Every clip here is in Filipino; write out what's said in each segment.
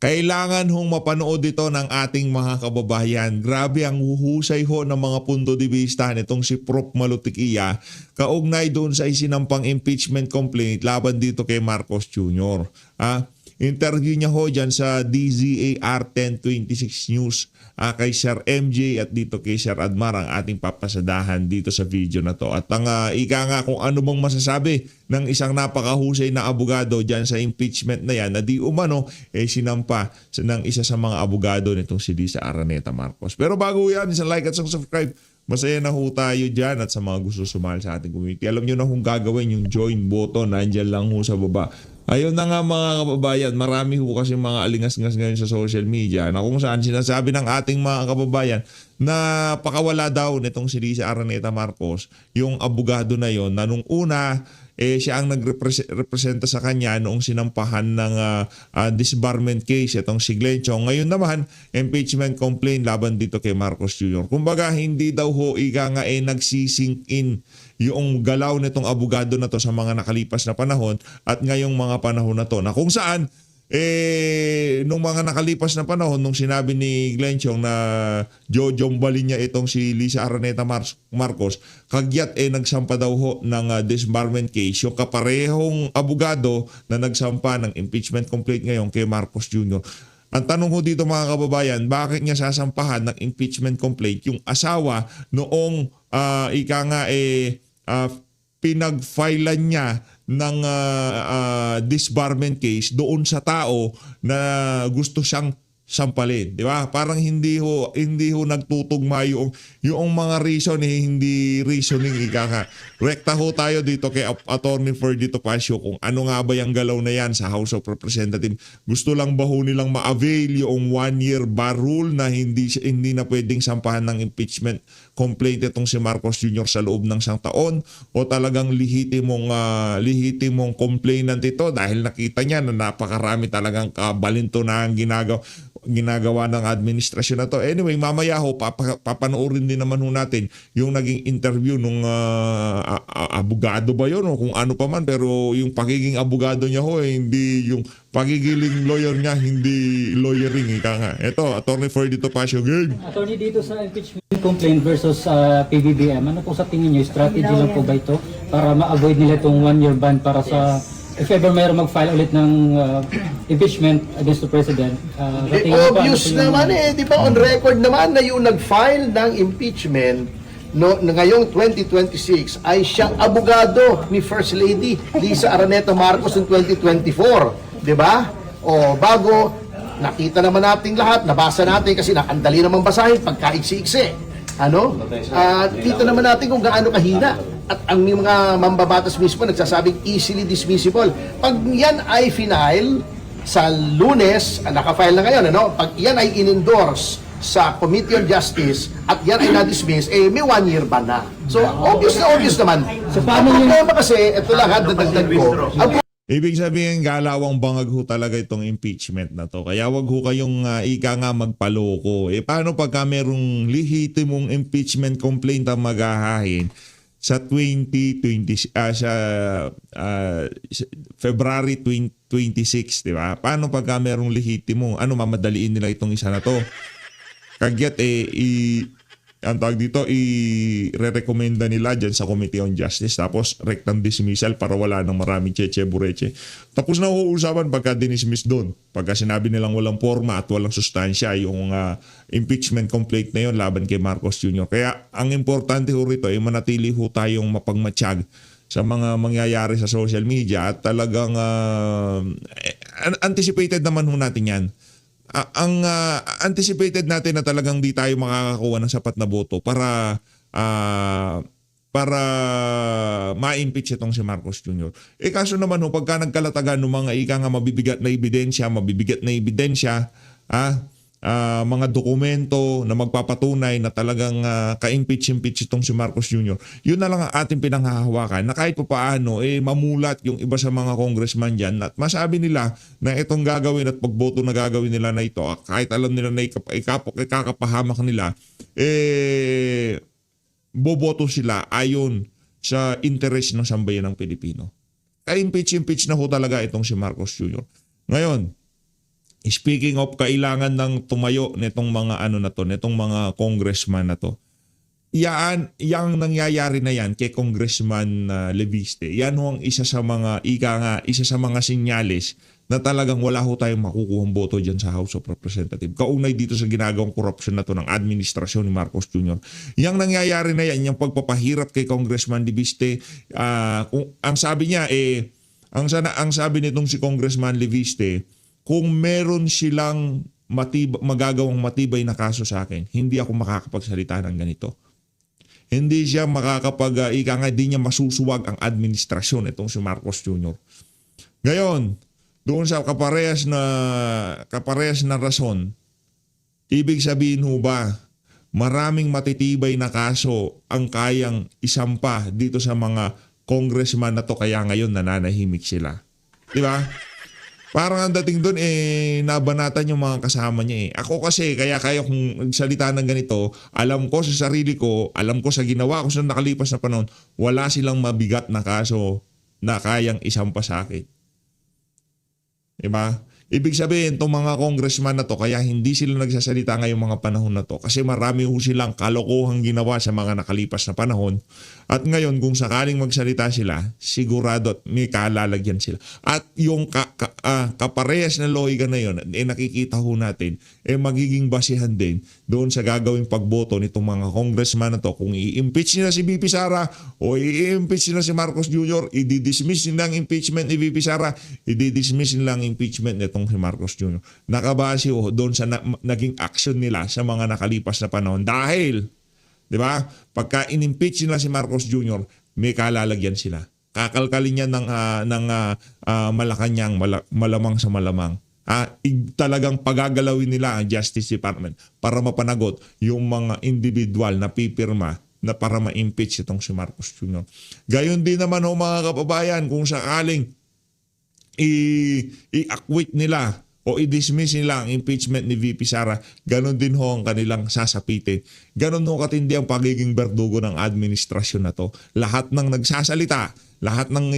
Kailangan hong mapanood ito ng ating mga kababayan. Grabe ang huhusay ho ng mga punto de vista nitong si Prof. Malutikia kaugnay doon sa isinampang impeachment complaint laban dito kay Marcos Jr. Interview niya ho dyan sa DZAR 1026 News kay Sir MJ at dito kay Sir Admar ang ating papasadahan dito sa video na to. At ang ika nga kung ano bang masasabi ng isang napakahusay na abogado dyan sa impeachment na yan na di umano sinampa ng isa sa mga abogado nitong si Lisa Araneta Marcos. Pero bago yan, isang like at isang subscribe. Masaya na ho tayo dyan at sa mga gusto sumali sa ating community. Alam nyo na kung gagawin yung join button. Nandyan lang ho sa baba. Ayun na nga mga kababayan, marami ho kasi mga alingas-ngas ngayon sa social media na kung saan sinasabi ng ating mga kababayan na pakawala daw nitong si Lisa Araneta Marcos, yung abogado na yon na nung una siya ang nagrepresenta sa kanya noong sinampahan ng disbarment case itong si Glenn Chong. Ngayon naman, impeachment complaint laban dito kay Marcos Jr. Kumbaga, hindi daw ho nagsisink in yung galaw nitong abogado na to sa mga nakalipas na panahon at ngayong mga panahon na to na kung saan nung mga nakalipas na panahon nung sinabi ni Glenn Chong na jombalin niya itong si Lisa Araneta Marcos kagyat nagsampa daw ho ng disbarment case yung kaparehong abogado na nagsampa ng impeachment complaint ngayon kay Marcos Jr. Ang tanong ko dito mga kababayan, bakit niya sasampahan ng impeachment complaint yung asawa noong pinag-filean niya ng disbarment case doon sa tao na gusto siyang sampalin, di ba? Parang hindi ho nagtutugma yung mga reason hindi reasoning Rekta ho tayo dito kay Attorney Ferdy Topacio kung ano nga ba yung galaw na yan sa House of Representatives. Gusto lang ba ho nilang ma-avail yung 1-year bar rule na hindi na pwedeng sampahan ng impeachment complaint itong si Marcos Jr. sa loob ng 1 taon o talagang lihitimong complainant ito dahil nakita niya na napakarami talagang kabalinto na ang ginagawa ng administrasyon na to. Anyway, mamaya ho, papanoorin din naman ho natin yung naging interview nung abogado ba yun o kung ano pa man, pero yung pagiging abogado niya ho, hindi yung pagiging lawyer niya, hindi lawyering. Ito, Attorney Ferdy Topacio. Attorney, dito sa impeachment complaint versus PBBM, ano po sa tingin niyo? Strategy lang po ba ito para ma-avoid nila itong 1-year ban para sa if ever mayroon mag-file ulit ng impeachment against the President? Obvious naman di ba on record naman na yung nag-file ng impeachment ngayong 2026 ay siyang abogado ni First Lady Lisa Araneta Marcos in 2024. Di ba? O bago, nakita naman natin lahat, nabasa natin kasi nakandali naman basahin pagkaiksi-iksi. Kita naman natin kung gaano kahina. At ang mga mambabatas mismo nagsasabing easily dismissible. Pag yan ay final sa Lunes, naka-file na ngayon, pag yan ay in-endorse sa Committee on Justice at yan ay na-dismiss, may 1-year ban na. So, obvious naman. So, paano yung problema kasi, ito lang dadagdag ko. Ibig sabihin, galawang bangag ho talaga itong impeachment na to. Kaya wag ho kayong magpaloko. Paano pagka merong lihitimong impeachment complaint ang maghahain sa February 26, di ba? Paano pagka merong lihitimo? Mamadaliin nila itong isa na to? Kagyat ang tawag dito, i-recommenda nila dyan sa Committee on Justice tapos rectang dismissal para wala nang maraming cheche-bureche. Tapos na uusapan pagka dinismiss doon. Pagka sinabi nilang walang forma at walang sustansya yung impeachment complaint na yun laban kay Marcos Jr. Kaya ang importante ho rito ay manatili ho tayong mapagmatsyag sa mga mangyayari sa social media at talagang anticipated naman ho natin yan. Ang anticipated natin na talagang di tayo makakakuha ng sapat na boto para ma-impeach itong si Marcos Jr. Kaso naman pagka nagkalatagan ng mga mabibigat na ebidensya, mga dokumento na magpapatunay na talagang ka-impeach itong si Marcos Jr. Yun na lang ang ating pinanghahawakan na kahit paano mamulat yung iba sa mga congressman dyan at masabi nila na itong gagawin at pagboto na gagawin nila na ito kahit alam nila na ikakapahamak nila boboto sila ayon sa interes ng sambayan ng Pilipino. Ka-impeach na ho talaga itong si Marcos Jr. Ngayon, speaking of kailangan ng tumayo nitong mga ano na to, nitong mga congressman na to. Yan, yang nangyayari na yan kay Congressman Leviste. Yan ho ang isa sa mga isa sa mga senyales na talagang wala ho tayong makukuhang boto dyan sa House of Representatives. Kaugnay dito sa ginagawang korupsyon na to ng administrasyon ni Marcos Jr. Yang nangyayari na yan, yung pagpapahirap kay Congressman Leviste, ang sabi niya ang sabi nitong si Congressman Leviste, kung meron silang magagawang matibay na kaso sa akin, hindi ako makakapagsalita ng ganito. Hindi siya hindi niya masusuwag ang administrasyon itong si Marcos Jr. Ngayon, doon sa kaparehas na rason, ibig sabihin ho ba, maraming matitibay na kaso ang kayang isampa dito sa mga congressman na to kaya ngayon nananahimik sila. Di ba? Parang ang dating doon nabanatan yung mga kasama niya . Ako kasi kaya kung magsalita ng ganito, alam ko sa sarili ko, alam ko sa ginawa ko sa nakalipas na panahon, wala silang mabigat na kaso na kayang isampa sa akin. Diba? Ibig sabihin, itong mga congressman na to, kaya hindi sila nagsasalita ngayong mga panahon na to. Kasi marami ho silang kalokohang ginawa sa mga nakalipas na panahon. At ngayon, kung sakaling magsalita sila, sigurado may kalalagyan sila. At yung kaparehas na lohika na yun, nakikita ho natin, magiging basihan din doon sa gagawing pagboto nitong mga congressman na to. Kung i-impeach nila si VP Sara o i-impeach nila si Marcos Jr., i-dismiss nila ang impeachment ni VP Sara, i-dismiss nila ang impeachment nitong si Marcos Jr. Nakabase doon sa naging action nila sa mga nakalipas na panahon. Dahil, di ba, pagka in-impeach nila si Marcos Jr., may kalalagyan sila. Kakalkalin niya ng Malacanang, malamang sa malamang. Talagang pagagalawin nila ang Justice Department para mapanagot yung mga individual na pipirma na para ma-impeach itong si Marcos Jr. Gayon din naman ho mga kababayan, kung sakaling i-acquit nila o i-dismiss nila ang impeachment ni VP Sara, ganon din ho ang kanilang sasapitin. Ganon ho katindi ang pagiging berdugo ng administrasyon na to. Lahat ng nagsasalita, lahat ng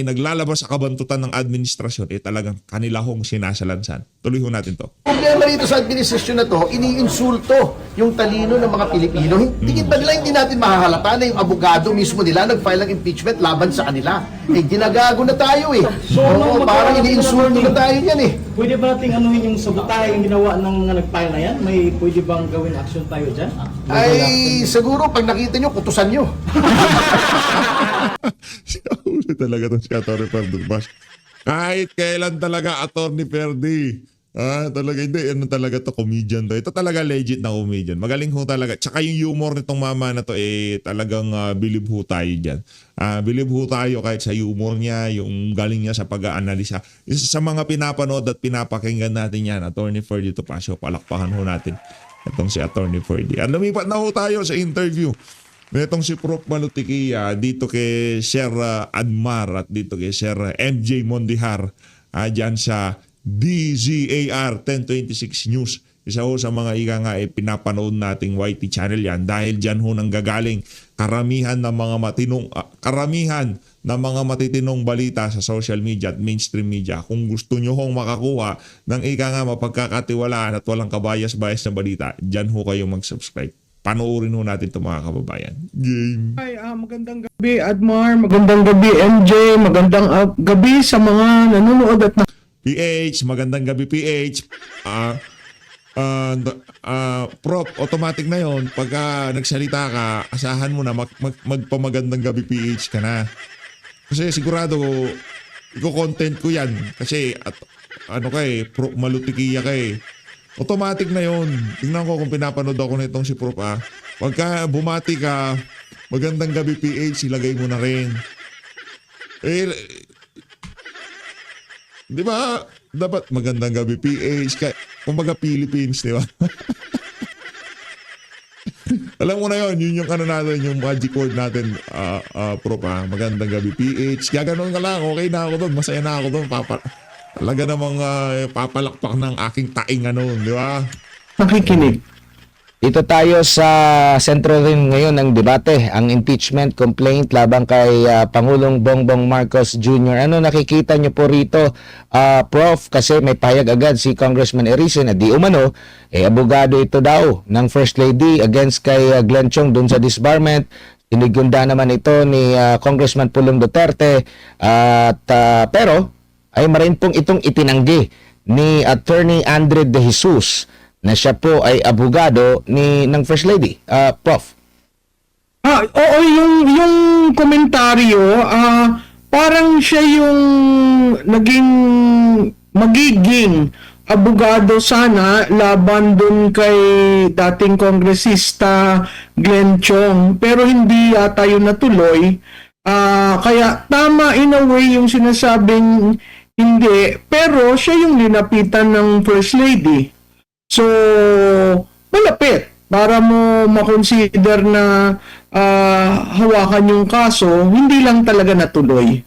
naglalabas sa kabantutan ng administrasyon, talagang kanila hong sinasalansan. Tuloy ho natin to. Problema rito sa administrasyon na to, iniinsulto yung talino ng mga Pilipino. Hindi ba nila, hindi natin mahahalata na yung abogado mismo nila nag-file ng impeachment laban sa kanila. Ginagago na tayo . So, parang iniinsulto na tayo yan . Pwede ba nating anuhin yung sabotahe yung ginawa ng mga nag-file na yan? May pwede bang gawin action tayo dyan? Ay, siguro pag nakita nyo, kutusan nyo. Siya talaga itong si Atty. Ferdy. Kahit kailan talaga Atty. Ferdy. Talaga hindi. Ano talaga to, comedian to. Ito talaga legit na comedian. Magaling ho talaga. Tsaka yung humor nitong mama na to, talagang believe ho tayo dyan. Believe ho tayo kahit sa humor niya, yung galing niya sa pag-aanalisa. Isa sa mga pinapanood at pinapakinggan natin yan, Atty. Ferdy Topacio, palakpakan ho natin itong si Atty. Ferdy. At lumipat na ho tayo sa interview nitong si Prof. Malutiquilla dito kay Sir Admar at dito kay Sir MJ Mondihar dyan sa DZAR 1026 News. Isa ho sa mga pinapanood nating YT channel yan dahil dyan ho nang gagaling karamihan ng mga matitinong balita sa social media at mainstream media. Kung gusto nyo hong makakuha ng mapagkakatiwalaan at walang kabayas-bayas na balita, dyan ho kayo mag-subscribe. Panoorin ho natin ito mga kababayan. Game. Hi, magandang gabi Admar, magandang gabi MJ, magandang gabi sa mga nanonood at PH, magandang gabi PH. Prof, automatic na yon. Pagka nagsalita ka, asahan mo na magpamagandang gabi PH ka na. Kasi sigurado, iko-content ko yan. Kasi, Prof Malutiquilla ka . Automatic na yon. Tingnan ko kung pinapanood ako nitong si Prof. Pagka bumati ka, magandang gabi PH, ilagay mo na rin. Di ba? Dapat magandang gabi PH. Kumbaga Philippines, di ba? Alam mo na yun yung natin, yung magic word natin, Prof. Magandang gabi PH. Gaganon ka lang, okay na ako doon, masaya na ako doon, talaga namang papalakpak ng aking taing di ba? nakikinig. Dito tayo sa sentro rin ngayon ng debate, ang impeachment complaint labang kay Pangulong Bongbong Marcos Jr. Ano nakikita niyo po rito, Prof? Kasi may pahayag agad si Congressman Erice na di umano, abogado ito daw ng First Lady against kay Glenn Chong dun sa disbarment. Inigunda naman ito ni Congressman Pulong Duterte at pero ay marin pong itong itinanggi ni Attorney Andre De Jesus na siya po ay abogado ng First Lady. Prof. Oo, yung komentaryo, parang siya yung magiging abogado sana laban dun kay dating kongresista Glenn Chong, pero hindi yata yun natuloy. Kaya tama in a way yung sinasabing hindi, pero siya yung linapitan ng First Lady. So, malapit para mo makonsider na hawakan yung kaso, hindi lang talaga natuloy.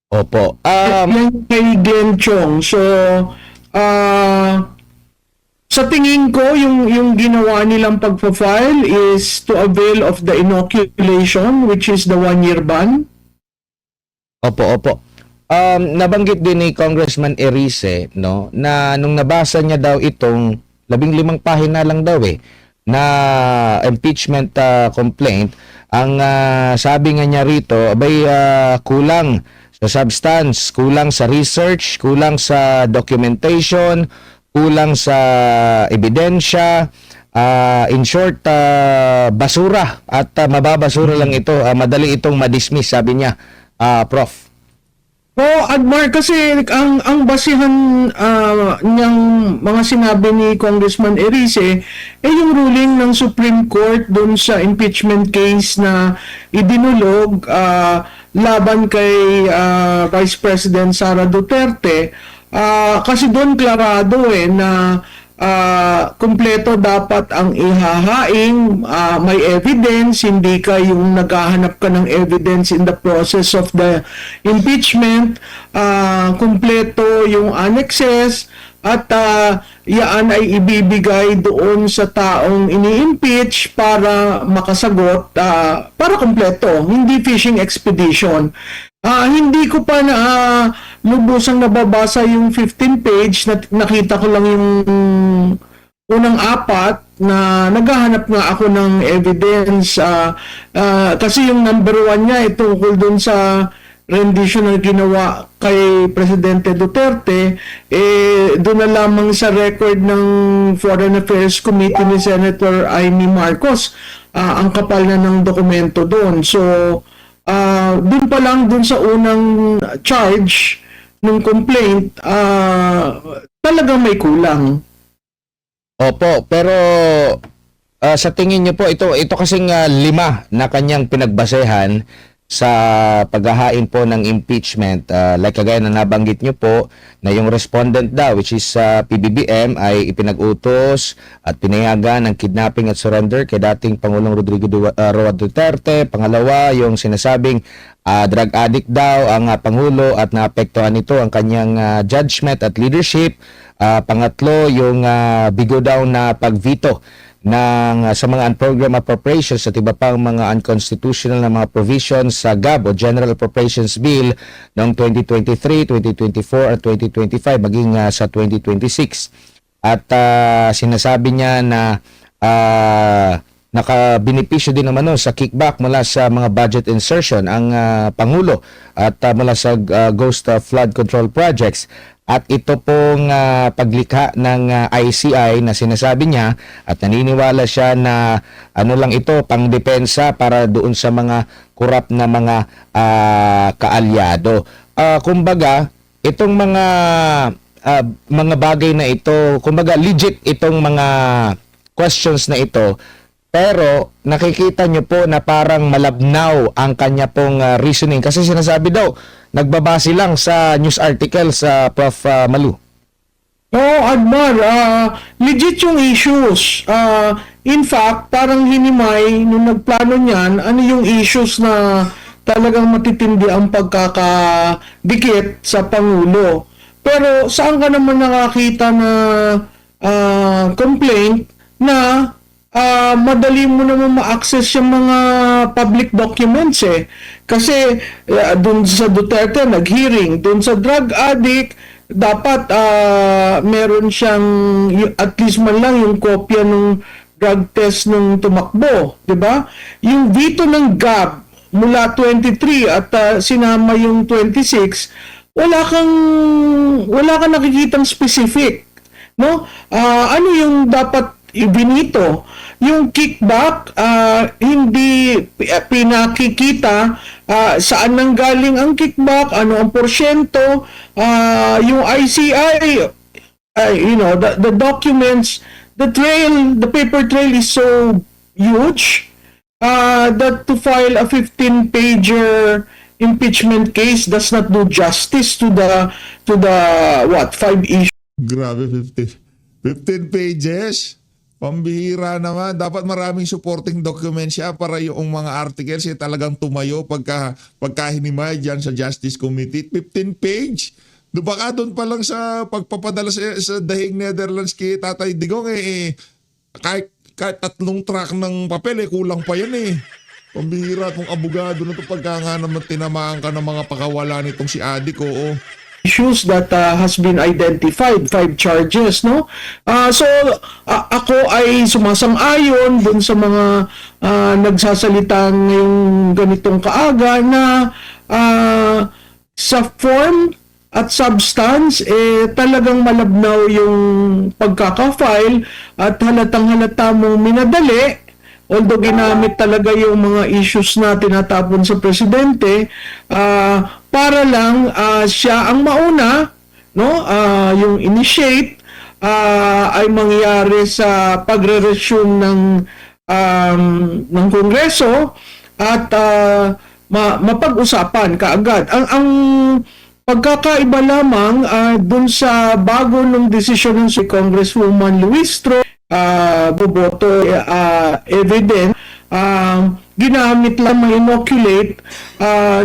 Opo. Yan kay Glenn Chong. So, sa tingin ko, yung ginawa nilang pagpa-file is to avail of the inoculation, which is the 1-year ban. Opo. Nabanggit din ni Congressman Erice, no, na nung nabasa niya daw itong 15 pahina lang daw na impeachment complaint, ang sabi nga niya rito, abay kulang sa substance, kulang sa research, kulang sa documentation, kulang sa ebidensya, in short, basura at mababasura lang ito, madali itong madismiss, sabi niya, Prof. Admar, kasi ang basihan ng mga sinabi ni Congressman Erice yung ruling ng Supreme Court dun sa impeachment case na idinulog laban kay Vice President Sara Duterte. Kasi doon klarado na kumpleto dapat ang ihahaing, may evidence, hindi ka yung naghahanap ka ng evidence in the process of the impeachment, kumpleto yung annexes, at yaan ay ibibigay doon sa taong ini-impeach para makasagot, para kumpleto, hindi fishing expedition. Hindi ko pa na lubusang nababasa yung 15 page, nakita ko lang yung unang 4 na naghahanap nga ako ng evidence, kasi yung number 1 niya tungkol dun sa rendition na ginawa kay Presidente Duterte, doon na lamang sa record ng Foreign Affairs Committee ni Senator Amy Marcos, ang kapal na ng dokumento doon. So, doon pa lang doon sa unang charge ng complaint, talagang may kulang. Opo, pero sa tingin niyo po, ito kasing 5 na kanyang pinagbasehan sa paghahain po ng impeachment, like kagaya na nabanggit niyo po na yung respondent daw, which is PBBM, ay ipinag-utos at pinayagan ng kidnapping at surrender kay dating Pangulong Rodrigo Roa Duterte. Pangalawa, yung sinasabing drug addict daw ang Pangulo at naapektuhan nito ang kanyang judgment at leadership. Pangatlo, yung bigo daw na pag-veto sa mga unprogrammed appropriations at iba pang mga unconstitutional na mga provisions sa GAB o General Appropriations Bill noong 2023, 2024 at 2025 maging sa 2026. At sinasabi niya na nakabinipisyo din naman sa kickback mula sa mga budget insertion ang Pangulo at mula sa ghost flood control projects. At ito pong paglikha ng ICI na sinasabi niya at naniniwala siya na ano lang ito, pangdepensa para doon sa mga korap na mga kaalyado. Kumbaga, itong mga bagay na ito, kumbaga legit itong mga questions na ito, pero nakikita nyo po na parang malabnaw ang kanya pong reasoning. Kasi sinasabi daw, nagbabase lang sa news article sa Prof. Malu. Admar, legit yung issues. In fact, parang hinimay nung nagplano niyan, ano yung issues na talagang matitindi ang pagkakadikit sa Pangulo. Pero saan ka naman nakakita na complaint na madali mo naman ma-access yung mga public documents eh. Kasi dun sa Duterte nag-hearing, dun sa drug addict dapat meron siyang at least man lang yung kopya ng drug test nung tumakbo, 'di ba? Yung veto ng GAB mula 23 at sinama yung 26, wala kang nakikitang specific, no? Ano yung dapat ibinito? Yung kickback, hindi pinakikita saan nanggaling ang kickback, ano ang porsyento, yung ICI, the documents, the paper trail is so huge that to file a 15-pager impeachment case does not do justice to the 5 issues. Grabe, 15 pages. Pambihira naman. Dapat maraming supporting documents siya para yung mga articles siya talagang tumayo pagka hinimay dyan sa Justice Committee. 15 page. Baka doon pa lang sa pagpapadala sa dahing Netherlands kay Tatay Digong kahit 3 track ng papel kulang pa yan eh. Pambihira itong abogado na ito pagka nga naman tinamaan ka ng mga pakawala nitong si Adik, oo. Issues that has been identified, 5 charges, no? So ako ay sumasang-ayon dun sa mga nagsasalita ngayong ganitong kaaga na sa form at substance talagang malabnaw yung pagkaka-file at halatang-halata mong minadali. Although ginamit talaga yung mga issues na tinatapon sa presidente para lang siya ang mauna, no? Yung initiate ay mangyari sa pagre-resume ng Kongreso at mapag-usapan kaagad. Ang pagkakaiba lamang dun sa bago ng desisyon ng si Congresswoman Luistro, boboto evident, ginamit lang ma-inoculate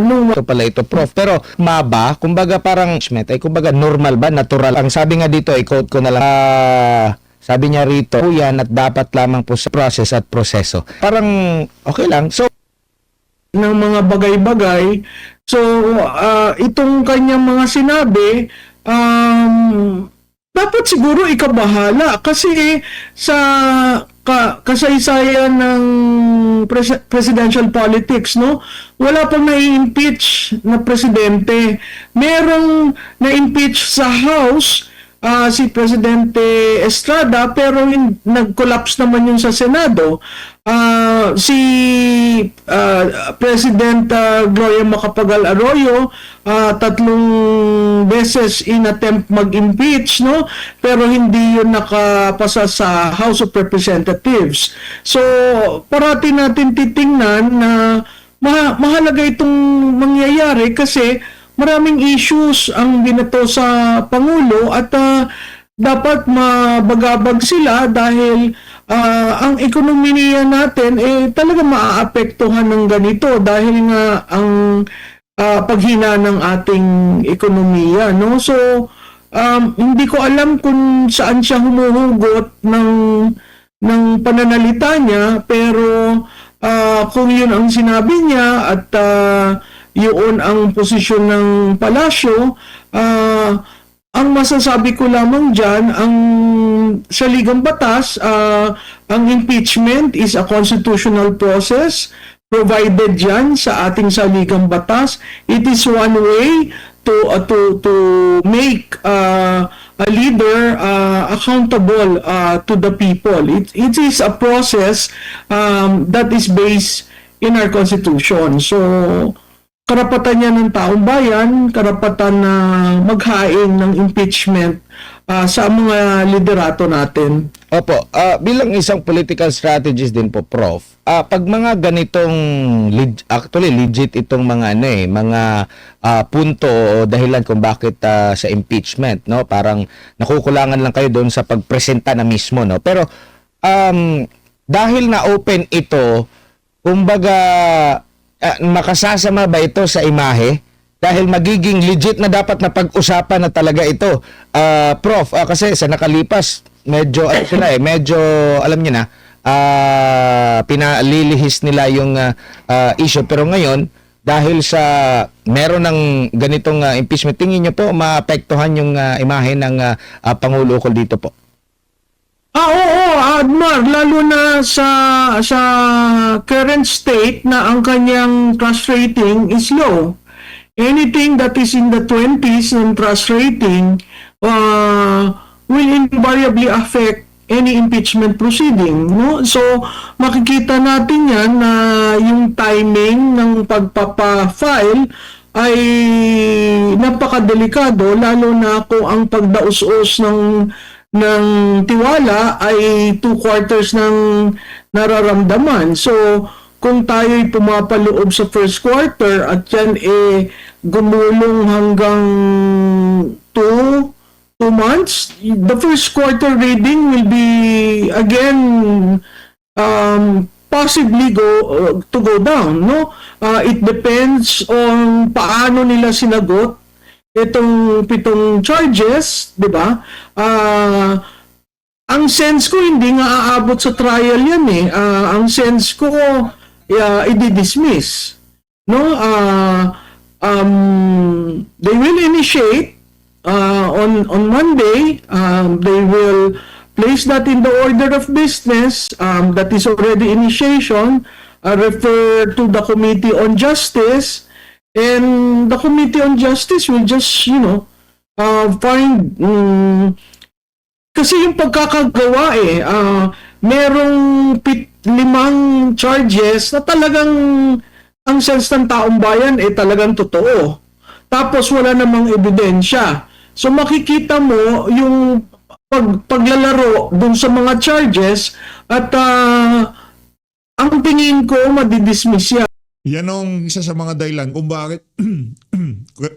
nung Ito pala ito, Prof. Pero maba, kumbaga parang ay kumbaga normal ba, natural. Ang sabi nga dito, i-quote ko na lang, sabi niya rito, yan at dapat lamang po sa process at proseso. Parang okay lang. So, ng mga bagay-bagay. So, itong kanyang mga sinabi, dapat siguro ikabahala kasi sa kasaysayan ng presidential politics, no? Wala pang na-impeach na presidente. Merong na-impeach sa House si Presidente Estrada pero nag-collapse naman yun sa Senado. Si President Gloria Macapagal Arroyo 3 beses inattempt mag-impeach, no? Pero hindi yun nakapasa sa House of Representatives. So parati natin titingnan na mahalaga itong mangyayari kasi maraming issues ang binato sa Pangulo at dapat mabagabag sila dahil ang ekonomiya natin talaga maaapektuhan ng ganito dahil nga ang paghina ng ating ekonomiya, no? So hindi ko alam kung saan siya humuhugot ng pananalita niya pero kung yun ang sinabi niya at yun ang posisyon ng palasyo, ang masasabi ko lamang dyan, sa ligang batas, ang impeachment is a constitutional process provided dyan sa ating saligang batas. It is one way to make a leader accountable to the people. It is a process that is based in our constitution. So karapatan niya ng taong bayan, karapatan na maghain ng impeachment sa mga liderato natin. opo, bilang isang political strategist din po, Prof, pag mga ganitong actually legit itong mga mga punto o dahilan kung bakit sa impeachment, no? Parang nakukulangan lang kayo doon sa pagpresenta na mismo, no? Pero dahil na open ito, kumbaga makasasama ba ito sa imahe? Dahil magiging legit na dapat na pag-usapan na talaga ito. Prof, kasi sa nakalipas, medyo ano sila medyo alam niyo na pinalilihis nila yung issue, pero ngayon dahil sa meron ng ganitong impeachment, tingin niyo po maapektuhan yung imahe ng Pangulo ukol dito po? Oo, Admar, lalo na sa current state na ang kanyang trust rating is low. Anything that is in the 20s ng trust rating will invariably affect any impeachment proceeding, no? So makikita natin yan na yung timing ng pagpapa-file ay napakadelikado, lalo na kung ang pagdaos-os ng tiwala ay 2/4 ng nararamdaman. So kung tayo'y pumapaloob sa first quarter at yan gumulong hanggang 2 months, the first quarter reading will be again possibly to go down, no? It depends on paano nila sinagot itong 7 charges, di ba? Ang sense ko hindi nga aabot sa trial yan eh. Ang sense ko i-dismiss, no? They will initiate on Monday. They will place that in the order of business. That is already initiation. Refer to the Committee on Justice, and the Committee on Justice will just, find kasi yung pagkakagawa merong 5 charges na talagang ang sense ng taong bayan talagang totoo. Tapos wala namang ebidensya. So makikita mo yung paglalaro dun sa mga charges at ang tingin ko madidismiss yan. Yan ang isa sa mga dahilan kung bakit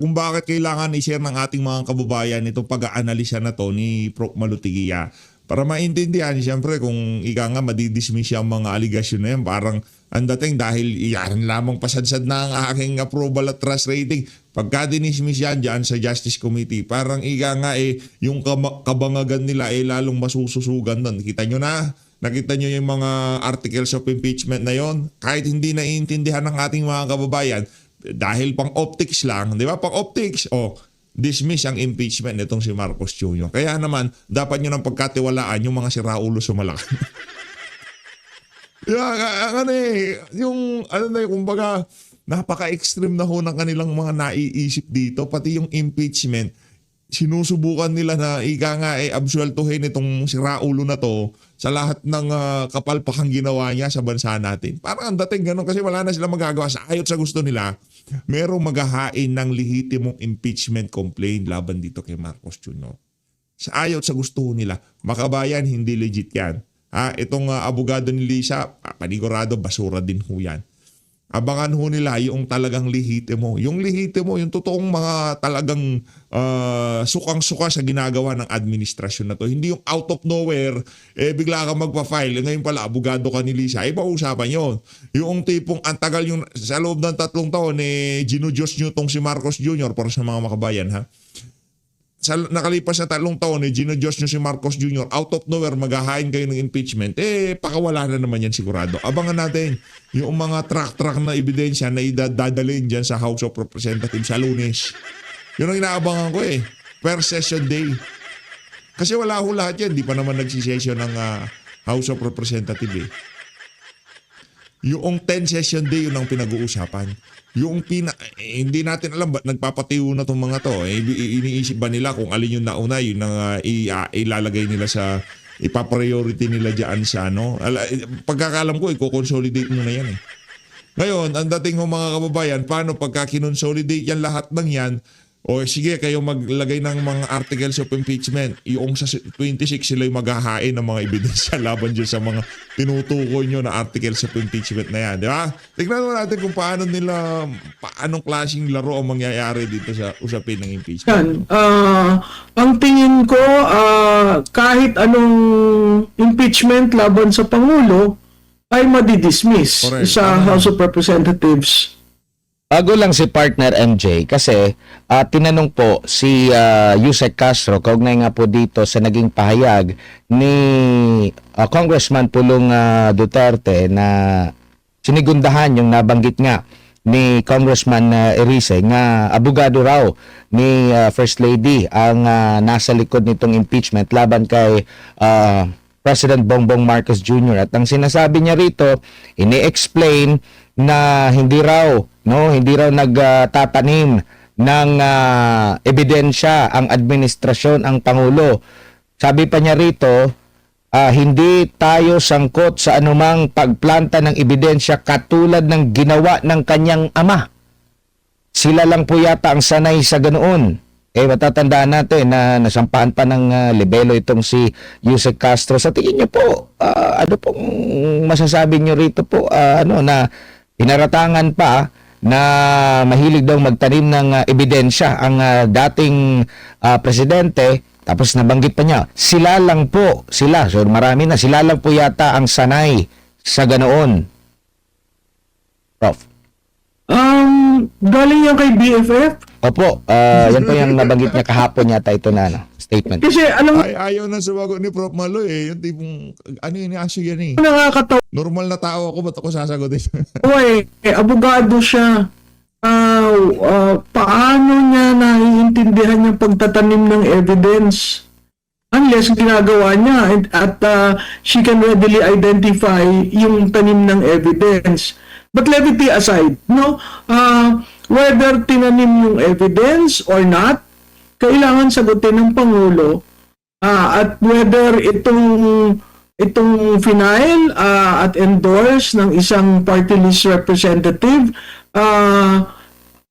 kung bakit kailangan i-share ng ating mga kababayan itong pag-aanalisa na to ni Prof. Malutiquilla. Para maintindihan, siyempre kung ika nga madidismiss yung mga aligasyon na yan, parang ang dating dahil iyan lamang pasadsad na ang aking approval at trust rating. Pagka dinismiss yan dyan sa Justice Committee, parang ika nga yung kabangagan nila lalong masususugan doon. Kita nyo na? Nakita nyo yung mga articles of impeachment na yon, kahit hindi naiintindihan ng ating mga kababayan, dahil pang optics lang, di ba? Pang optics, dismiss ang impeachment nitong si Marcos Jr. Kaya naman, dapat nyo ng pagkatiwalaan yung mga siraulo sa Malacan. Kumbaga, napaka-extreme na ho ng kanilang mga naiisip dito, pati yung impeachment, sinusubukan nila na absueltuhin itong siraulo na to sa lahat ng kapalpakang ginawa niya sa bansa natin. Parang ang dating ganun kasi wala na sila magagawa. Sa ayot sa gusto nila, merong maghahain ng lehitimong impeachment complaint laban dito kay Marcos Jr. Sa ayot sa gusto nila, makabayan, hindi legit yan. Itong abogado ni Lisa, panigurado, basura din ho yan. Abangan ho nila yung talagang lehitimo. Yung lehitimo, yung totoong mga talagang sukang-suka sa ginagawa ng administrasyon na to. Hindi yung out of nowhere, bigla ka magpa-file. Ngayon pala, abogado ka ni Lisa. Pausapan yun. Yung tipong antagal yung sa loob ng 3 taon, ginudyos nyo tong si Marcos Jr. para sa mga makabayan, ha? Sa nakalipas na 3 taon, ginudyos nyo si Marcos Jr. Out of nowhere, maghahain kayo ng impeachment. Pakawala na naman yan sigurado. Abangan natin yung mga track na ebidensya na idadalhin dyan sa House of Representatives sa Lunes. Yun ang inaabangan ko per session day. Kasi wala ho lahat yan. Di pa naman nagsisession ng House of Representatives Yung 10 session day, yun ang pinag-uusapan. Yung hindi natin alam ba't nagpapatiyo na itong mga to. Iniisip ba nila kung alin yung nauna, yun ang ilalagay nila sa, ipapriority nila dyan sa pagkakalam ko, i-consolidate mo na yan Ngayon, ang dating ng mga kababayan, paano pagka kinonsolidate yan lahat ng yan, o sige, kayo maglagay ng mga articles of impeachment. Yung sa 26 sila yung maghahain ng mga ebidensya laban dyan sa mga tinutukoy nyo na articles of impeachment na yan. Di ba? Tignan mo natin kung paanong klaseng laro ang mangyayari dito sa usapin ng impeachment. Yan. Ang tingin ko, kahit anong impeachment laban sa Pangulo ay madidismiss Correct. sa House of Representatives. Bago lang si partner MJ kasi tinanong po si Yusek Castro kaugnay nga po dito sa naging pahayag ni Congressman Pulong Duterte na sinigundahan yung nabanggit nga ni Congressman Erice nga abogado raw ni First Lady ang nasa likod nitong impeachment laban kay President Bongbong Marcos Jr. At ang sinasabi niya rito, ini-explain na hindi raw nagtatanim ng ebidensya ang administrasyon, ang Pangulo. Sabi pa niya rito, hindi tayo sangkot sa anumang pagplanta ng ebidensya katulad ng ginawa ng kanyang ama. Sila lang po yata ang sanay sa ganoon. Matatandaan natin na nasampahan pa ng libelo itong si Yusek Castro. Sa tingin niyo po, ano pong masasabi niyo rito po, na pinaratangan pa na mahilig daw magtanim ng ebidensya ang dating presidente, tapos nabanggit pa niya, sila, so marami na, sila lang po yata ang sanay sa ganoon. Prof. Galing yan kay BFF? Opo, yan po yung nabanggit niya kahapon yata ito na statement. Kasi alam mo, Ayaw na sumagot ni Prof. Maloy eh. Yung tipong, issue yan eh. nakakatawa Normal na tao ako, ba't ako sasagutin? abogado siya. Paano niya naiintindihan yung pagtatanim ng evidence? Unless ginagawa niya at she can readily identify yung tanim ng evidence. But levity aside, whether tinanim yung evidence or not, kailangan sagutin ng Pangulo at whether itong final at endorse ng isang party list representative,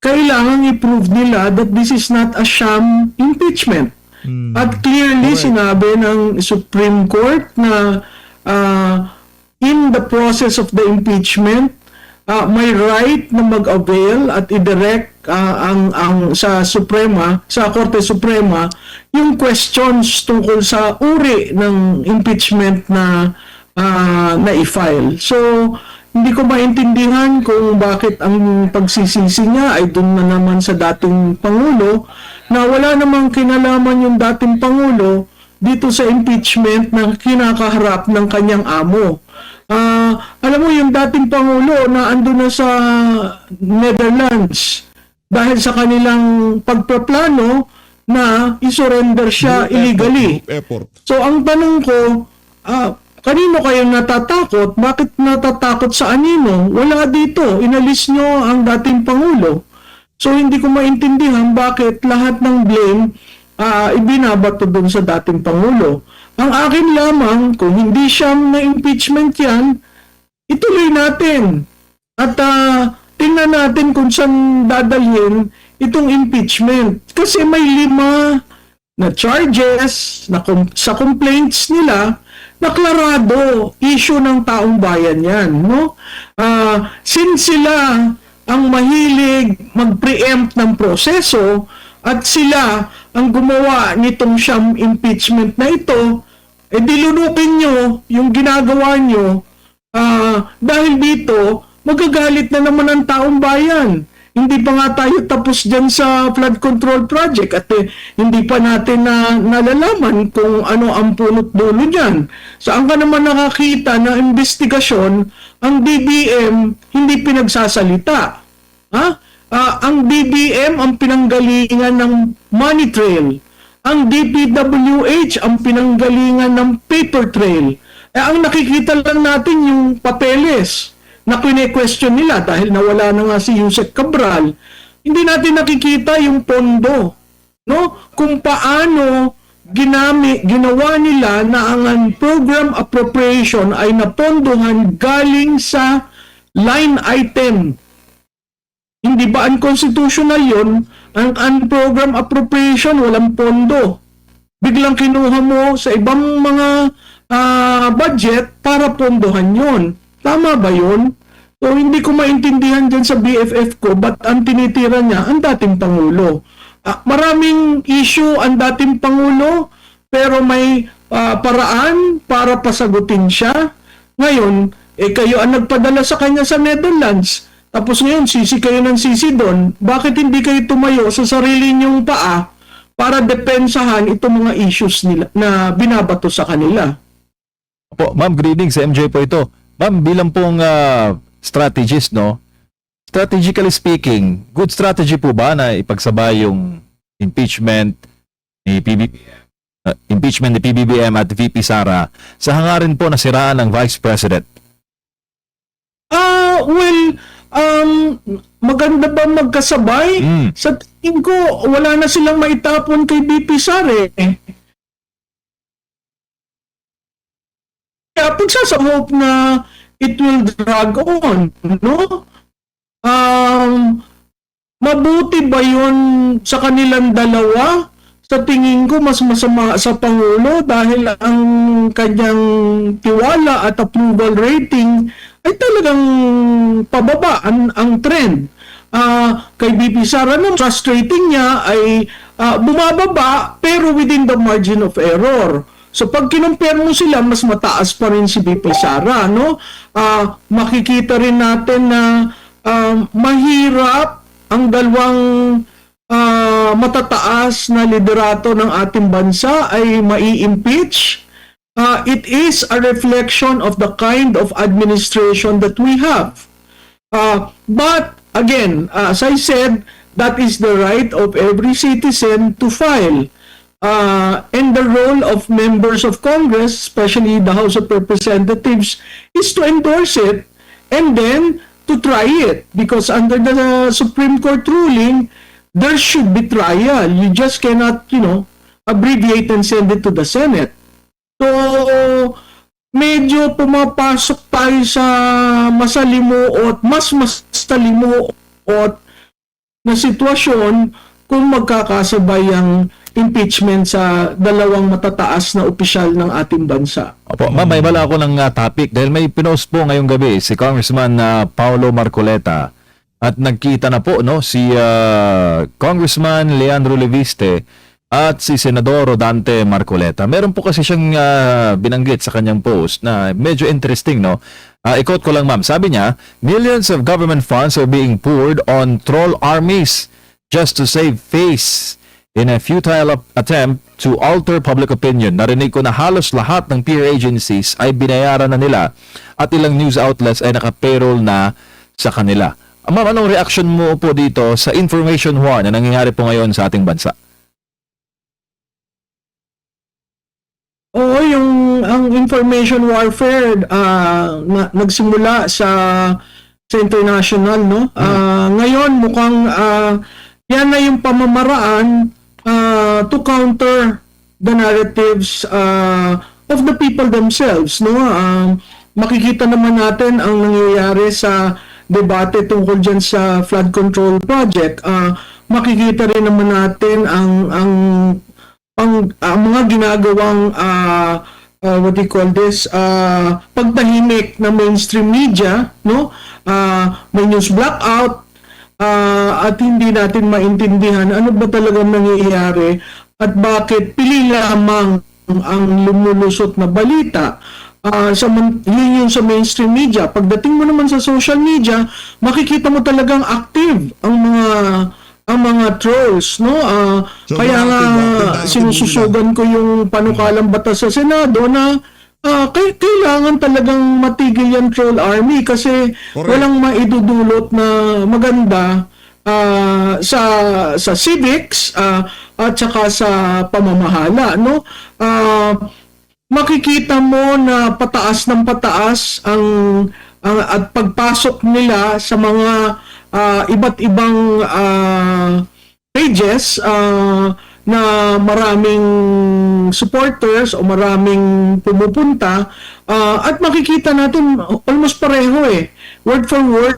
kailangan i-prove nila that this is not a sham impeachment. At clearly sinabi ng Supreme Court na in the process of the impeachment, may right na mag-avail at i-direct ang sa Korte Suprema yung questions tungkol sa uri ng impeachment na i-file. So hindi ko maintindihan kung bakit ang pagsisisi niya ay doon na naman sa dating Pangulo na wala namang kinalaman yung dating Pangulo dito sa impeachment na kinakaharap ng kanyang amo. Alam mo, yung dating Pangulo na ando na sa Netherlands dahil sa kanilang pagpaplano na isurrender siya illegally. Effort. So, ang tanong ko, kanino kayo natatakot? Bakit natatakot sa anino? Wala dito. Inalis nyo ang dating Pangulo. So, hindi ko maintindihan bakit lahat ng blame ibinabato doon sa dating Pangulo. Ang akin lamang, kung hindi siyam na impeachment yan, ituloy natin. At tingnan natin kung saan dadalhin itong impeachment. Kasi may 5 na charges na sa complaints nila, naklarado, issue ng taong bayan yan. No? Since sila ang mahilig mag-preempt ng proseso at sila ang gumawa nitong siyam impeachment na ito, dilunukin nyo yung ginagawa nyo dahil dito, magagalit na naman ang taong bayan. Hindi pa nga tayo tapos dyan sa flood control project at hindi pa natin nalalaman kung ano ang punot dulo dyan. Saan ka naman nakakita na investigasyon, ang DBM hindi pinagsasalita. Ang DBM ang pinanggalingan ng money trail. Ang DPWH ang pinanggalingan ng paper trail. Ang nakikita lang natin yung papeles na kine-question nila dahil nawala na nga si Yusek Cabral. Hindi natin nakikita yung pondo, no? Kung paano ginawa nila na ang program appropriation ay napondohan galing sa line item. Hindi ba unconstitutional yun? Ang program appropriation, walang pondo. Biglang kinuha mo sa ibang mga budget para pondohan yon. Tama ba yun? So, hindi ko maintindihan dyan sa BFF ko, ba't ang tinitira niya ang dating Pangulo? Maraming issue ang dating Pangulo, pero may paraan para pasagutin siya. Ngayon, kayo ang nagpadala sa kanya sa Netherlands. Tapos ngayon, sisi kayo ng sisi doon. Bakit hindi kayo tumayo sa sarili niyong paa para depensahan itong mga issues nila na binabato sa kanila? Po, ma'am, good evening. Sa MJ po ito. Ma'am, bilang pong strategist, no? Strategically speaking, good strategy po ba na ipagsabay yung impeachment ni PBBM at VP Sara sa hangarin po na siraan ng Vice President? Maganda ba magkasabay? Sa tingin ko, wala na silang maitapon kay BP Sara eh. Kaya pagsasahop na it will drag on, no? Mabuti ba yun sa kanilang dalawa? Sa tingin ko, mas masama sa Pangulo dahil ang kanyang tiwala at approval rating ay talagang pababa ang trend. Kay BP Sara naman, trust rating niya ay bumababa pero within the margin of error. So pag kinumpare mo sila, mas mataas pa rin si BP Sara, no? Makikita rin natin na mahirap ang dalawang matataas na liderato ng ating bansa ay mai-impeach. It is a reflection of the kind of administration that we have. But again, as I said, that is the right of every citizen to file. And the role of members of Congress, especially the House of Representatives, is to endorse it and then to try it. Because under the Supreme Court ruling, there should be trial. You just cannot, abbreviate and send it to the Senate. So, medyo pumapasok tayo sa masalimuot, mas masalimuot na sitwasyon kung magkakasabay ang impeachment sa dalawang matataas na opisyal ng ating bansa. Opo, ma'am, may bala ako ng topic dahil may pinost po ngayong gabi si Congressman Paulo Marcoleta at nagkita na po si Congressman Leandro Leviste at si Senador Dante Marcoleta. Meron po kasi siyang binanggit sa kanyang post na medyo interesting, no? I-quote ko lang, ma'am. Sabi niya, millions of government funds are being poured on troll armies just to save face in a futile attempt to alter public opinion. Narinig ko na halos lahat ng peer agencies ay binayaran na nila at ilang news outlets ay naka-payroll na sa kanila. Ma'am, anong reaction mo po dito sa information war na nangyayari po ngayon sa ating bansa? Oo, ang information warfare nagsimula sa international, no? Ngayon mukhang yan na yung pamamaraan to counter the narratives of the people themselves, no? Makikita naman natin ang nangyayari sa debate tungkol dyan sa flood control project. Makikita rin naman natin ang mga ginagawang what do you call this, pagtahimik ng mainstream media, no? May news blackout, at hindi natin maintindihan ano ba talagang nangyayari at bakit pili lamang ang lumulusot na balita. Yun yung sa mainstream media. Pagdating mo naman sa social media, makikita mo talagang active ang mga trolls, no? So, Kaya nga active sinususugan ko yung panukalang batas sa Senado na kailangan talagang matigil yung troll army kasi Correct. walang maidudulot na maganda sa civics at saka sa pamamahala, no? Makikita mo na pataas ng pataas ang at pagpasok nila sa mga iba't ibang pages na maraming supporters o maraming pumupunta, at makikita natin almost pareho word for word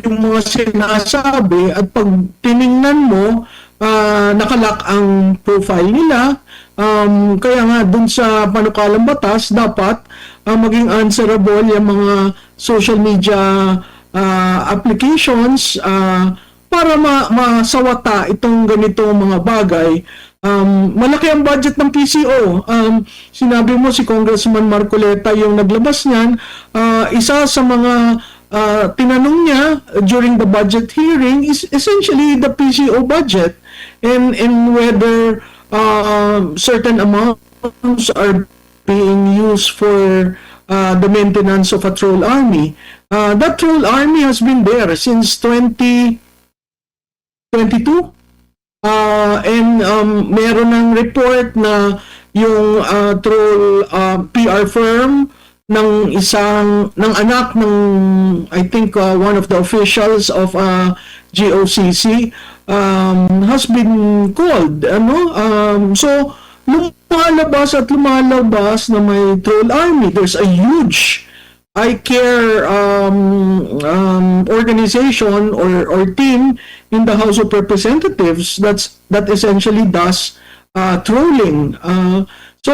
yung mga sinasabi, at pag tiningnan mo nakalak ang profile nila. Kaya nga dun sa panukalang batas dapat maging answerable yung mga social media applications para masawata itong ganitong mga bagay. Malaki ang budget ng PCO. Sinabi mo si Congressman Marcoleta yung naglabas niyan. Isa sa mga tinanong niya during the budget hearing is essentially the PCO budget and whether certain amounts are being used for the maintenance of a troll army. That troll army has been there since 2022. And meron ng report na yung troll PR firm ng anak ng I think one of the officials of GOCC has been called, so lumalabas na may troll army. There's a huge iCare organization or team in the House of Representatives that essentially does trolling. So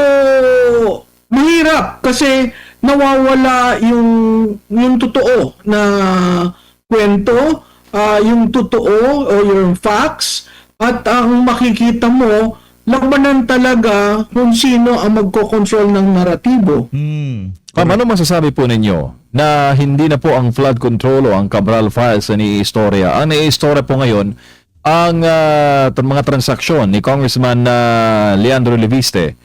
mahirap kasi nawawala yung totoo na kwento, yung totoo o yung facts, at ang makikita mo labanan talaga kung sino ang magko-control ng naratibo. Ma'am, ano masasabi po ninyo na hindi na po ang flood control o ang Cabral files na ni-istorya? Ang ni-istorya po ngayon ang mga transaksyon ni Congressman Leandro Leviste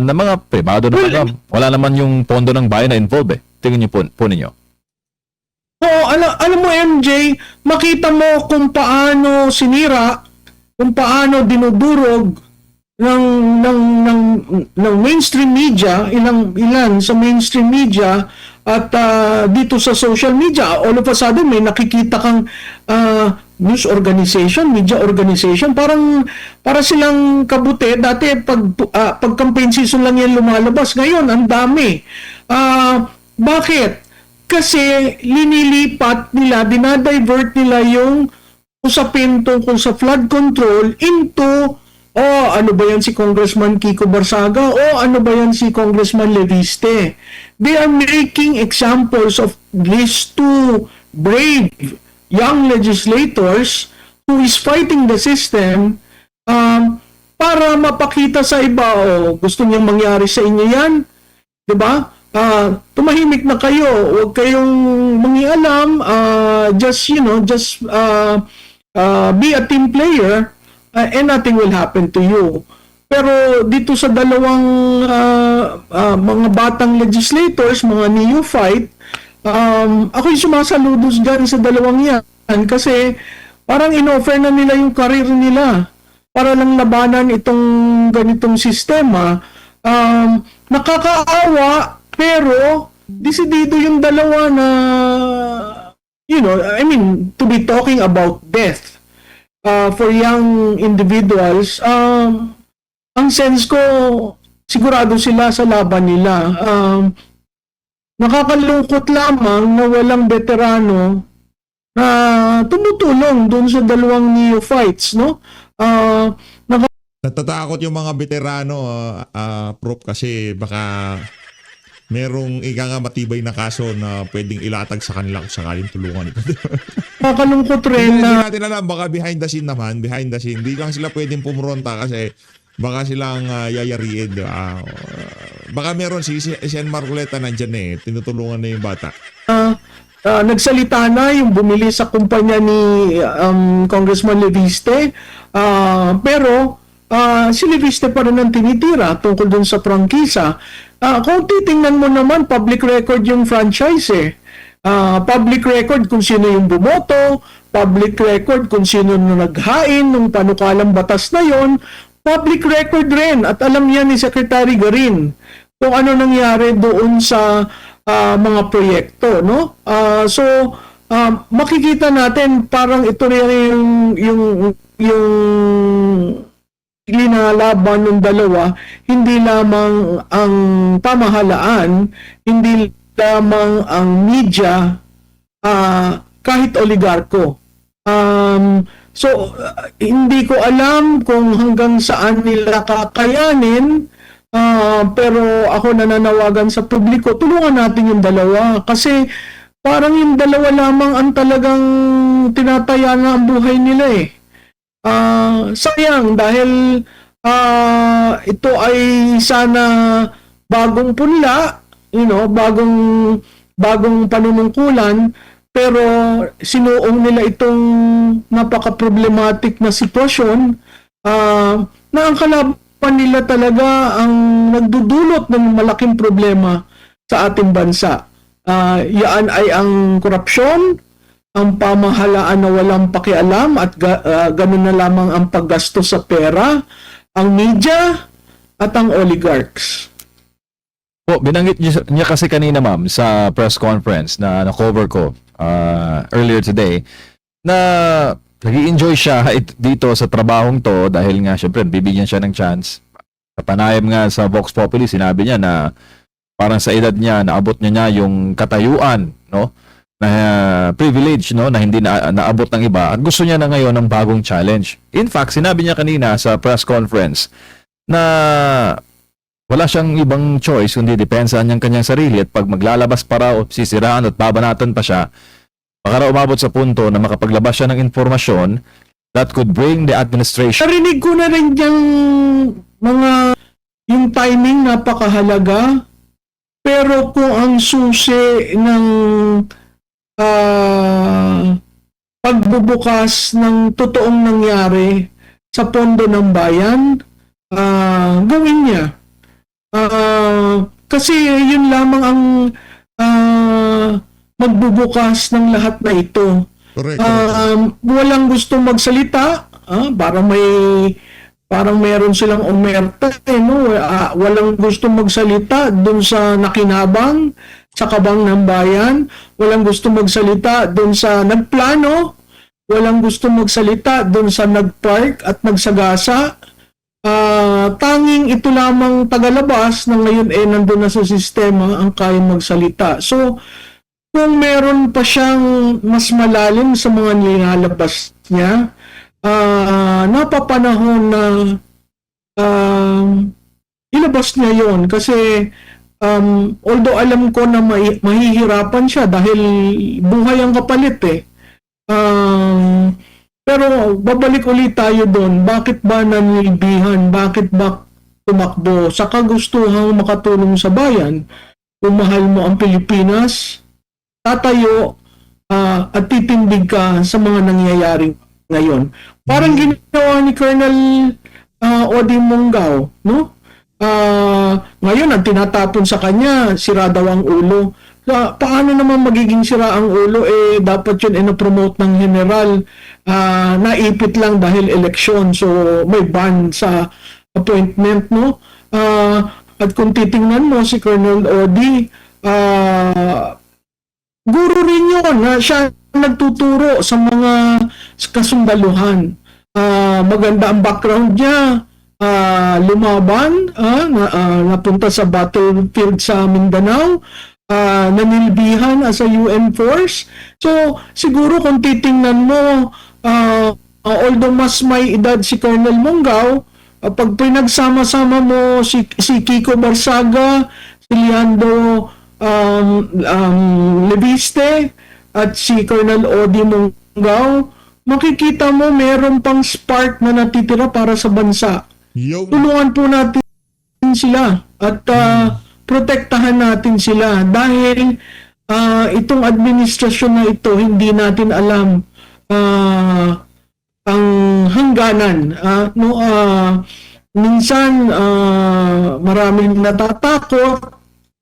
na mga privado naman. Wala naman yung pondo ng bayan na involved. Tingin niyo po ninyo. Alam mo, MJ, makita mo kung paano sinira, kung paano dinudurog ng mainstream media, ilan sa mainstream media at dito sa social media. All of a sudden may nakikita kang news organization, media organization, para silang kabuti. Dati pag campaign season lang yan lumalabas, ngayon ang dami. Bakit? Kasi linilipat nila, dinadivert nila yung usapin tungkol sa flood control into ano ba yan si Congressman Kiko Barsaga? Ano ba yan si Congressman Leviste? They are making examples of these two brave young legislators who is fighting the system para mapakita sa iba, gusto niyang mangyari sa inyo yan? Diba? Tumahimik na kayo. Huwag kayong mangialam. Just be a team player. And nothing will happen to you. Pero dito sa dalawang mga batang legislators, mga neophyte, ako'y sumasaludos dyan sa dalawang yan kasi parang inoffer na nila yung career nila para lang labanan itong ganitong sistema. Nakakaawa, pero desidido yung dalawa na, to be talking about death. For young individuals, ang sense ko, sigurado sila sa laban nila. Nakakalungkot lamang na walang veterano na tumutulong doon sa dalawang neophytes, no? Natatakot yung mga veterano, Prof, kasi baka merong matibay na kaso na pwedeng ilatag sa kanila kung sakaling tulungan ito. Nakakalungkot rin Hindi na natin alam, baka behind the scene, hindi lang sila pwedeng pumuronta kasi baka silang yayariin. Baka meron si Sen Marcoleta nandyan tinutulungan na yung bata. nagsalita na yung bumili sa kumpanya ni Congressman Leviste, pero si Leviste pa rin ang tinitira tungkol dun sa prangkisa. Kung titingnan mo naman, public record yung franchise public record kung sino yung bumoto, public record kung sino na naghain ng panukalang batas na yon, public record rin, at alam yan ni Secretary Garin kung ano nangyari doon sa mga proyekto, no? So makikita natin parang ito rin yung linalaban ng dalawa, hindi lamang ang pamahalaan, hindi lamang ang media, kahit oligarko. So hindi ko alam kung hanggang saan nila kakayanin, pero ako nananawagan sa publiko, tulungan natin yung dalawa kasi parang yung dalawa lamang ang talagang tinataya na ang buhay nila sayang dahil ito ay sana bagong punla, bagong bagong panunungkulan, pero sinuong nila itong napaka-problematic na sitwasyon na ang kalaban nila talaga ang nagdudulot ng malaking problema sa ating bansa. Yan ay ang korupsyon, ang pamahalaan na walang pakialam at ganun na lamang ang paggastos sa pera, ang media at ang oligarchs. Po, binanggit niya kasi kanina ma'am sa press conference na na-cover ko earlier today na nag-i-enjoy siya dito sa trabahong to dahil nga syempre bibigyan siya ng chance. Kapanayam nga sa Vox Populi, sinabi niya na parang sa edad niya naabot niya yung katayuan, no? Na privilege, no, na hindi naabot ng iba at gusto niya na ngayon ng bagong challenge. In fact, sinabi niya kanina sa press conference na wala siyang ibang choice kundi depensahan niyang kanyang sarili at pag maglalabas pa raw, sisiraan at babanatan pa siya, baka raw umabot sa punto na makapaglabas siya ng informasyon that could bring the administration. Narinig ko na rin yung timing napakahalaga, pero kung ang susi ng pagbubukas ng totoong nangyari sa pondo ng bayan, gawin niya. Kasi yun lamang ang magbubukas ng lahat na ito. Correct. Walang gusto magsalita, parang meron silang omerta, no? Walang gusto magsalita doon sa nakinabang sa kabang ng bayan, walang gusto magsalita doon sa nagplano, walang gusto magsalita doon sa nagpark at nagsagasa. Tanging ito lamang tagalabas na ngayon nandun na sa sistema ang kayang magsalita. So, kung meron pa siyang mas malalim sa mga nilalabas niya, napapanahon na ilabas niya yon kasi although alam ko na mahihirapan siya dahil buhay ang kapalit pero babalik ulit tayo doon. Bakit ba nanilbihan? Bakit ba tumakbo? Sa kagustuhang makatulong sa bayan, kung mahal mo ang Pilipinas, tatayo at titindig ka sa mga nangyayari ngayon. Parang ginawa ni Colonel Odi Monggao, no? Ngayon, ang tinatapon sa kanya, sira daw ang ulo. Paano naman magiging sira ang ulo? Dapat yun na-promote ng general. Naipit lang dahil eleksyon. So, may ban sa appointment, no? At kung titingnan mo si Colonel Odi, guro rin yun. Siya nagtuturo sa mga kasundaluhan. Maganda ang background niya. Lumaban, napunta sa battlefield sa Mindanao, nanilbihan as a UN force. So, siguro kung titingnan mo, although mas may edad si Colonel Monggao, pag pinagsama-sama mo si Kiko Barsaga, si Leandro Leviste, at si Colonel Odi Monggao, makikita mo meron pang spark na natitira para sa bansa. Tulungan po natin sila at protektahan natin sila dahil itong administrasyon na ito hindi natin alam ang hangganan. Minsan maraming natatakot,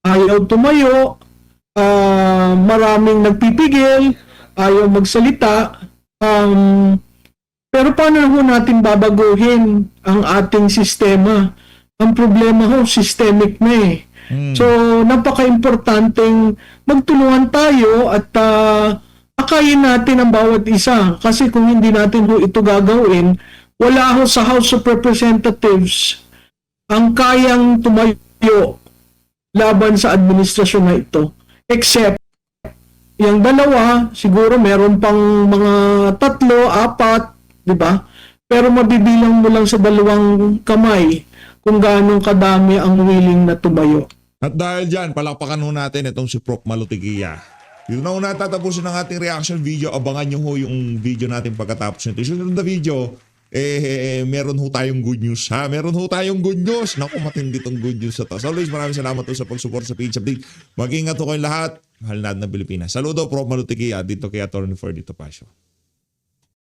ayaw tumayo, maraming nagpipigil, ayaw magsalita. Pero paano ho natin babaguhin ang ating sistema? Ang problema ho, systemic na So, napaka-importanteng magtulungan tayo at akayin natin ang bawat isa. Kasi kung hindi natin ho ito gagawin, wala ho sa House of Representatives ang kayang tumayo laban sa administrasyon na ito. Except, yung dalawa, siguro meron pang mga 3, 4, di ba? Pero mabibilang mo lang sa 2 kamay kung gaano kadami ang willing na tumayo. At dahil dyan, palakpakan ho natin itong si Prof. Malutiquilla. Yun na ho natatapusin ang ating reaction video. Abangan nyo ho yung video natin pagkatapos nito. Susunod na video, meron ho tayong good news ha. Meron ho tayong good news. Naku, matindi tong good news na to. So always, maraming salamat po sa pag-support sa PH Update. Mag-ingat ho kayong lahat. Mahal natin ng Pilipinas. Saludo, Prof. Malutikia dito kay Atty. Ferdito Pasio.